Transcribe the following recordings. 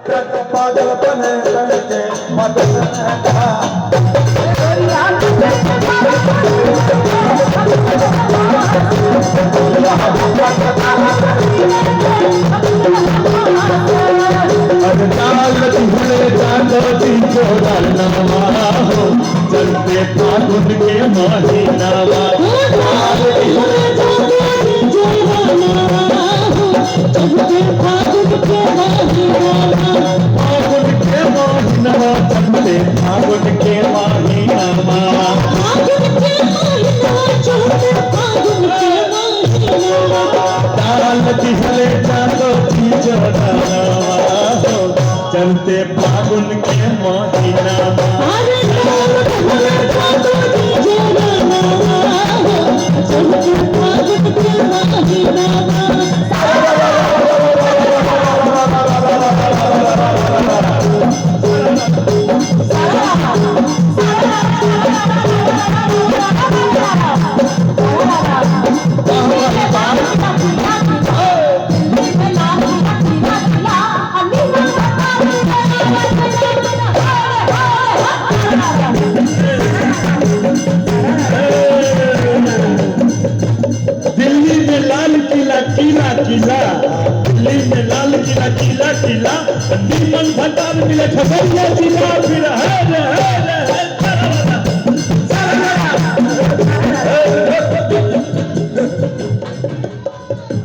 पागलपन करके मदन चलते फागुन के महीना फागुन के महीना दिहले जानो चलते फागुन के महीना दिल्ली में लाल किला किला किला नीमन भंडार मिले खबरिया जिला फिर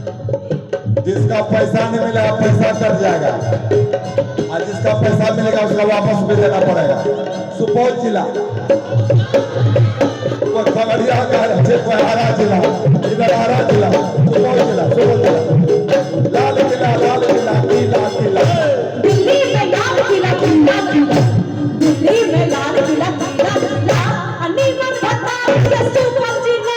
जिसका पैसा नहीं मिलेगा पैसा कट जाएगा और जिसका पैसा मिलेगा उसका वापस भी देना पड़ेगा। सुपौल जिला कोई खगड़िया का कोई हारा जिला इधर हारा जिला सुपौल जिला लाल किला नीला किला दिल्ली में लाल किला नीला किला दिल्ली में लाल किला नीला किला अनिमन बता के सुपौल जिला